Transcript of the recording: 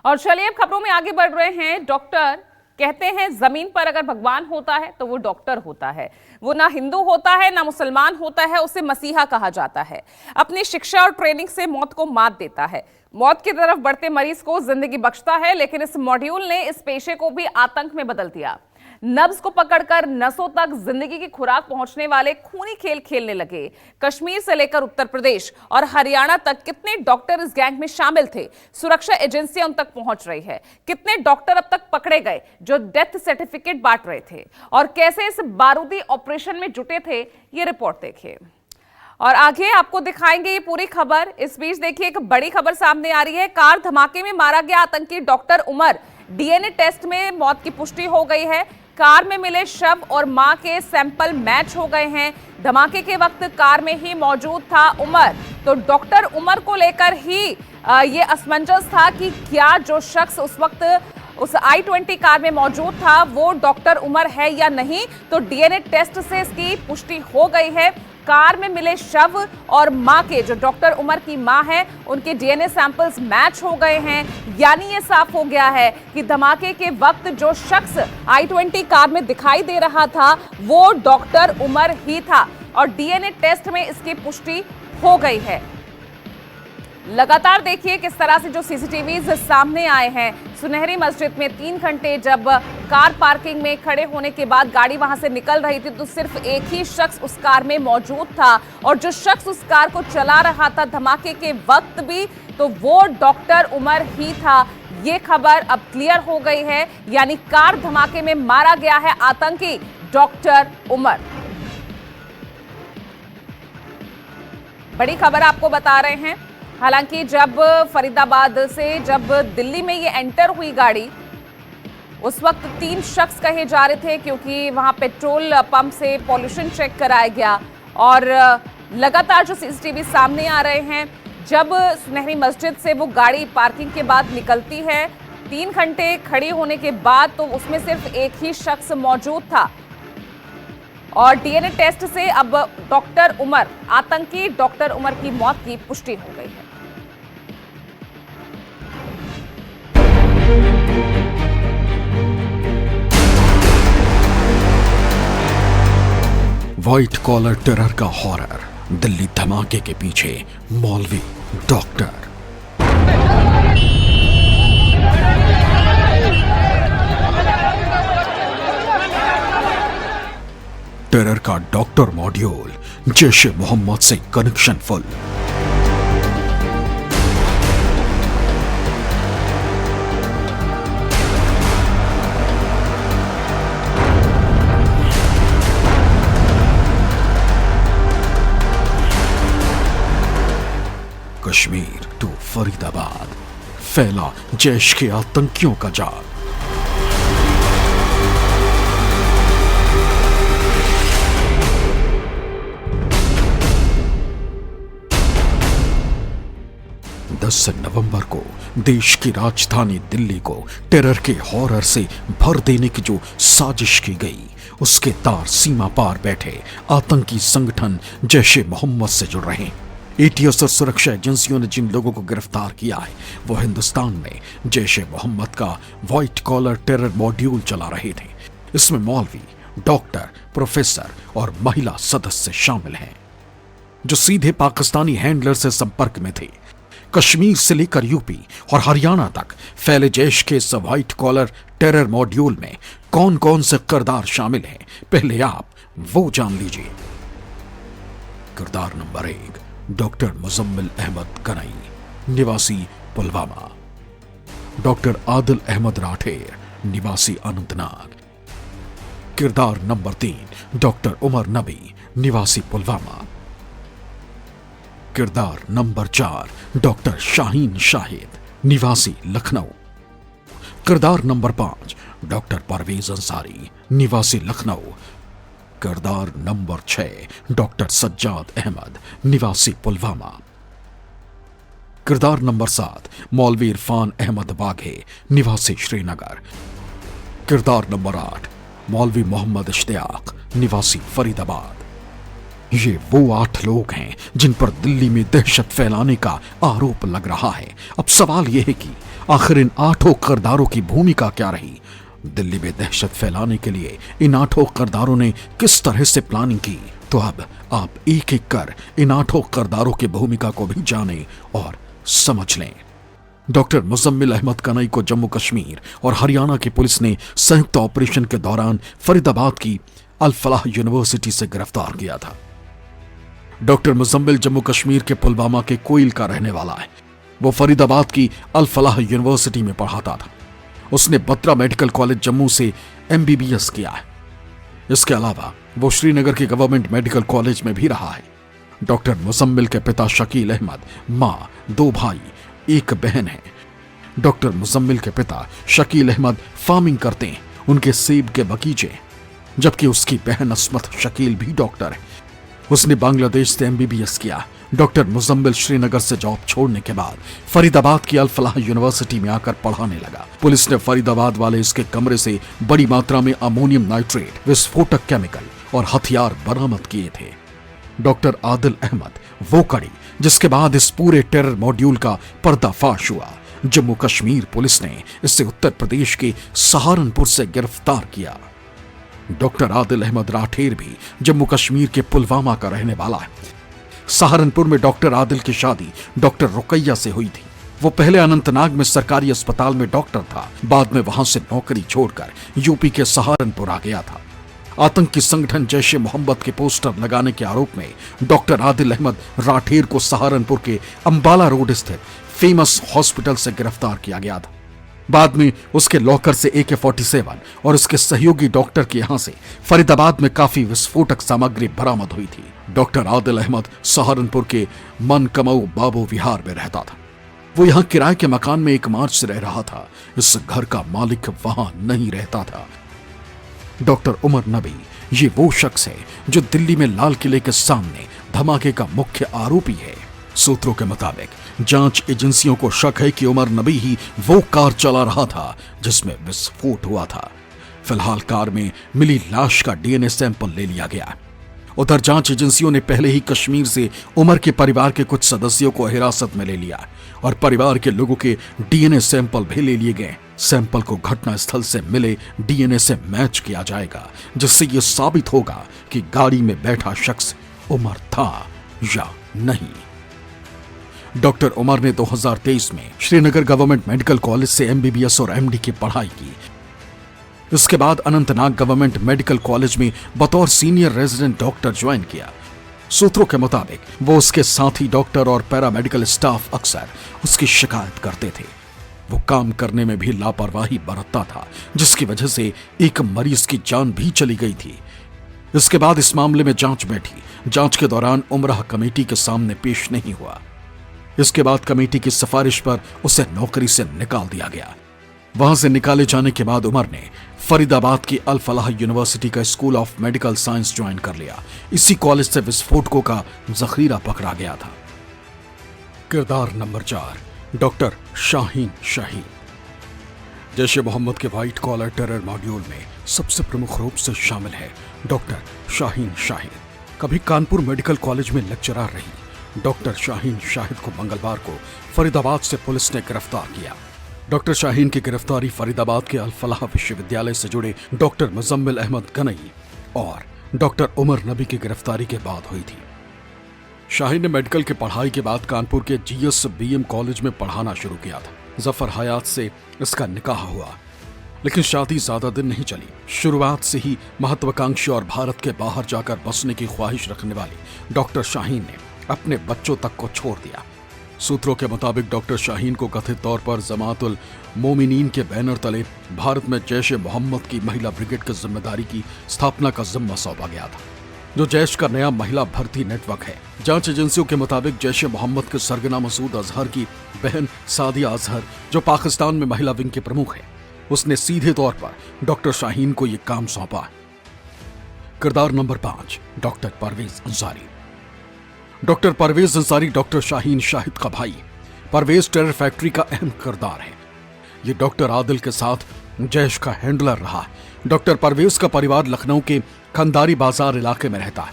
और चलिए अब खबरों में आगे बढ़ रहे हैं। डॉक्टर कहते हैं जमीन पर अगर भगवान होता है तो वो डॉक्टर होता है। वो ना हिंदू होता है ना मुसलमान होता है, उसे मसीहा कहा जाता है। अपनी शिक्षा और ट्रेनिंग से मौत को मात देता है, मौत की तरफ बढ़ते मरीज को जिंदगी बख्शता है। लेकिन इस मॉड्यूल ने इस पेशे को भी आतंक में बदल दिया। नब्ज को पकड़कर नसों तक जिंदगी की खुराक पहुंचने वाले खूनी खेल खेलने लगे। कश्मीर से लेकर उत्तर प्रदेश और हरियाणा तक कितने डॉक्टर इस गैंग में शामिल थे, सुरक्षा एजेंसियां उन तक पहुंच रही है। कितने डॉक्टर अब तक पकड़े गए जो डेथ सर्टिफिकेट बांट रहे थे, और कैसे इस बारूदी ऑपरेशन में जुटे थे, ये रिपोर्ट देखिए और आगे आपको दिखाएंगे ये पूरी खबर। इस बीच देखिए एक बड़ी खबर सामने आ रही है। कार धमाके में मारा गया आतंकी डॉक्टर उमर, डीएनए टेस्ट में मौत की पुष्टि हो गई है। कार में मिले शव और मां के सैंपल मैच हो गए हैं। धमाके के वक्त कार में ही मौजूद था उमर, तो डॉक्टर उमर को लेकर ही ये असमंजस था कि क्या जो शख्स उस वक्त उस i20 कार में मौजूद था वो डॉक्टर उमर है या नहीं। तो डीएनए टेस्ट से इसकी पुष्टि हो गई है। कार में मिले शव और मां के, जो डॉक्टर उमर की मां है, उनके डीएनए सैंपल्स मैच हो गए हैं। यानी ये साफ हो गया है कि धमाके के वक्त जो शख्स i20 कार में दिखाई दे रहा था वो डॉक्टर उमर ही था, और डीएनए टेस्ट में इसकी पुष्टि हो गई है। लगातार देखिए किस तरह से जो सीसीटीवीज सामने आए हैं। सुनहरी मस्जिद में 3 घंटे जब कार पार्किंग में खड़े होने के बाद गाड़ी वहां से निकल रही थी तो सिर्फ एक ही शख्स उस कार में मौजूद था, और जो शख्स उस कार को चला रहा था धमाके के वक्त भी, तो वो डॉक्टर उमर ही था। ये खबर अब क्लियर हो गई है, यानी कार धमाके में मारा गया है आतंकी डॉक्टर उमर। बड़ी खबर आपको बता रहे हैं। हालांकि जब फरीदाबाद से जब दिल्ली में ये एंटर हुई गाड़ी, उस वक्त 3 शख्स कहे जा रहे थे, क्योंकि वहां पेट्रोल पंप से पॉल्यूशन चेक कराया गया। और लगातार जो सीसीटीवी सामने आ रहे हैं, जब सुनहरी मस्जिद से वो गाड़ी पार्किंग के बाद निकलती है 3 घंटे खड़ी होने के बाद, तो उसमें सिर्फ एक ही शख्स मौजूद था। और डीएनए टेस्ट से अब डॉक्टर उमर, आतंकी डॉक्टर उमर की मौत की पुष्टि हो गई है। व्हाइट कॉलर टेरर का हॉरर, दिल्ली धमाके के पीछे मौलवी डॉक्टर। टेरर का डॉक्टर मॉड्यूल, जैश ए मोहम्मद से connection full. Kashmir to Faridabad, फैला जैश के आतंकियों का जाल। नवंबर को देश की राजधानी दिल्ली को टेरर के हॉरर से भर देने की जो साजिश की गई, उसके तार सीमा पार बैठे आतंकी संगठन जैश ए मोहम्मद से जुड़ रहे हैं। एटीएस और सुरक्षा एजेंसियों ने जिन लोगों को गिरफ्तार किया है वो हिंदुस्तान में जैश ए मोहम्मद का व्हाइट कॉलर टेरर मॉड्यूल चला रहे थे। इसमें मौलवी, डॉक्टर, प्रोफेसर और महिला सदस्य शामिल हैं जो सीधे पाकिस्तानी हैंडलर से संपर्क में थे। कश्मीर से लेकर यूपी और हरियाणा तक फैले जैश के इस व्हाइट कॉलर टेरर मॉड्यूल में कौन कौन से किरदार शामिल हैं, पहले आप वो जान लीजिए। किरदार नंबर 1, डॉक्टर मुजम्मिल अहमद गनई, निवासी पुलवामा। डॉक्टर आदिल अहमद राठेर, निवासी अनंतनाग। किरदार नंबर 3, डॉक्टर उमर नबी, निवासी पुलवामा। किरदार नंबर 4, डॉक्टर शाहीन शाहिद, निवासी लखनऊ। किरदार नंबर 5, डॉक्टर परवेज अंसारी, निवासी लखनऊ। किरदार नंबर 6, डॉक्टर सज्जाद अहमद, निवासी पुलवामा। किरदार नंबर 7, मौलवी इरफान अहमद बाघे, निवासी श्रीनगर। किरदार नंबर 8, मौलवी मोहम्मद इश्तियाक, निवासी फरीदाबाद। ये वो 8 लोग हैं जिन पर दिल्ली में दहशत फैलाने का आरोप लग रहा है। अब सवाल यह है कि आखिर इन 8 किरदारों की भूमिका क्या रही। दिल्ली में दहशत फैलाने के लिए इन 8 किरदारों ने किस तरह से प्लानिंग की। तो अब आप एक एक कर इन 8 किरदारों की भूमिका को भी जानें और समझ लें। डॉक्टर मुजम्मिल अहमद कनई को जम्मू कश्मीर और हरियाणा की पुलिस ने संयुक्त ऑपरेशन के दौरान फरीदाबाद की अल फलाह यूनिवर्सिटी से गिरफ्तार किया था। डॉक्टर मुजम्मिल जम्मू कश्मीर के पुलवामा के कोइल का रहने वाला है। वो फरीदाबाद की अल फलाह यूनिवर्सिटी में पढ़ाता था। उसने बत्रा मेडिकल कॉलेज जम्मू से MBBS किया है। इसके अलावा वो श्रीनगर के गवर्नमेंट मेडिकल कॉलेज में भी रहा है। डॉक्टर मुजम्मिल के पिता शकील अहमद, माँ, 2 भाई, 1 बहन है। डॉक्टर मुजम्मिल के पिता शकील अहमद फार्मिंग करते हैं, उनके सेब के बगीचे, जबकि उसकी बहन अस्मत शकील भी डॉक्टर है। उसने बांग्लादेश से MBBS किया। डॉक्टर मुजम्मिल श्रीनगर से जॉब छोड़ने के बाद फरीदाबाद की अल फलाह यूनिवर्सिटी में आकर पढ़ाने लगा। पुलिस ने फरीदाबाद वाले इसके कमरे से बड़ी मात्रा में अमोनियम नाइट्रेट, विस्फोटक केमिकल और हथियार बरामद किए थे। डॉक्टर आदिल अहमद वो कड़ी जिसके बाद इस पूरे टेरर मॉड्यूल का पर्दाफाश हुआ। जम्मू कश्मीर पुलिस ने इसे उत्तर प्रदेश के सहारनपुर से गिरफ्तार किया। डॉक्टर आदिल अहमद राठेर भी जम्मू कश्मीर के पुलवामा का रहने वाला है। सहारनपुर में डॉक्टर आदिल की शादी डॉक्टर रुकैया से हुई थी। वो पहले अनंतनाग में सरकारी अस्पताल में डॉक्टर था, बाद में वहां से नौकरी छोड़कर यूपी के सहारनपुर आ गया था। आतंकी संगठन जैश ए मोहम्मद के पोस्टर लगाने के आरोप में डॉक्टर आदिल अहमद राठेर को सहारनपुर के अंबाला रोड स्थित फेमस हॉस्पिटल से गिरफ्तार किया गया था। बाद में उसके लॉकर से AK-47 और उसके सहयोगी डॉक्टर के यहां से फरीदाबाद में काफी विस्फोटक सामग्री बरामद हुई थी। डॉक्टर आदिल अहमद सहारनपुर के मनकमऊ बाबू विहार में रहता था। वो यहां किराए के मकान में 1 मार्च से रह रहा था। इस घर का मालिक वहां नहीं रहता था। डॉक्टर उमर नबी ये वो शख्स है जो दिल्ली में लाल किले के सामने धमाके का मुख्य आरोपी है। सूत्रों के मुताबिक जांच एजेंसियों को शक है कि उमर नबी ही वो कार चला रहा था जिसमें विस्फोट हुआ था। फिलहाल कार में मिली लाश का DNA सैंपल ले लिया गया। उधर जांच एजेंसियों ने पहले ही कश्मीर से उमर के परिवार के कुछ सदस्यों को हिरासत में ले लिया और परिवार के लोगों के DNA सैंपल भी ले लिए गए। सैंपल को घटनास्थल से मिले DNA से मैच किया जाएगा, जिससे यह साबित होगा कि गाड़ी में बैठा शख्स उमर था या नहीं। डॉक्टर उमर ने 2023 में श्रीनगर गवर्नमेंट मेडिकल कॉलेज से MBBS और MD की पढ़ाई की। इसके बाद अनंतनाग गवर्नमेंट मेडिकल कॉलेज में बतौर सीनियर रेजिडेंट डॉक्टर ज्वाइन किया। सूत्रों के मुताबिक वो उसके साथी डॉक्टर और पैरामेडिकल स्टाफ अक्सर उसकी शिकायत करते थे। वो काम करने में भी लापरवाही बरतता था, जिसकी वजह से एक मरीज की जान भी चली गई थी। इसके बाद इस मामले में जांच बैठी। जांच के दौरान उमराह कमेटी के सामने पेश नहीं हुआ। इसके बाद कमेटी की सिफारिश पर उसे नौकरी से निकाल दिया गया। वहां से निकाले जाने के बाद उमर ने फरीदाबाद की अल फलाह यूनिवर्सिटी का school of medical science join कर लिया। इसी कॉलेज से विस्फोटकों का जखीरा पकड़ा गया था। किरदार नंबर 4, डॉक्टर शाहीन शाहीन। जैश ए मोहम्मद के व्हाइट कॉलर टेरर मॉड्यूल में सबसे प्रमुख रूप से शामिल है डॉक्टर शाहीन शाहीन। कभी कानपुर मेडिकल कॉलेज में लेक्चरर रही डॉक्टर शाहीन शाहिद को मंगलवार को फरीदाबाद से पुलिस ने गिरफ्तार किया। डॉक्टर शाहीन की गिरफ्तारी फरीदाबाद के अल फलाह विश्वविद्यालय से जुड़े डॉक्टर मुजम्मिल अहमद कनई और डॉक्टर उमर नबी की गिरफ्तारी के बाद हुई थी। शाहीन ने मेडिकल की पढ़ाई के बाद कानपुर के GSBM कॉलेज में पढ़ाना शुरू किया था। जफर हयात से इसका निकाह हुआ, लेकिन शादी ज्यादा दिन नहीं चली। शुरुआत से ही महत्वाकांक्षी और भारत के बाहर जाकर बसने की ख्वाहिश रखने वाली डॉक्टर शाहीन ने अपने बच्चों तक को छोड़ दिया। सूत्रों के मुताबिक डॉक्टर शाहीन को कथित तौर पर जमातुल मोमिनीन के बैनर तले भारत में जैश ए मोहम्मद की महिला ब्रिगेड की जिम्मेदारी की स्थापना का जिम्मा सौंपा गया था, जो जैश का नया महिला भर्ती नेटवर्क है। जांच एजेंसियों के मुताबिक जैश ए मोहम्मद के सरगना मसूद अजहर की बहन सादिया अजहर, जो पाकिस्तान में महिला विंग के प्रमुख है, उसने सीधे तौर पर डॉक्टर शाहीन को यह काम सौंपा। किरदार number 5, doctor Parvez Ansari. Doctor Parvez Ansari doctor Shaheen Shahid का भाई। परवेज टेरर फैक्ट्री का अहम किरदार है। ये डॉक्टर आदिल के साथ जैश का हैंडलर रहा। डॉक्टर परवेज का परिवार लखनऊ के खंदारी बाजार इलाके में रहता है।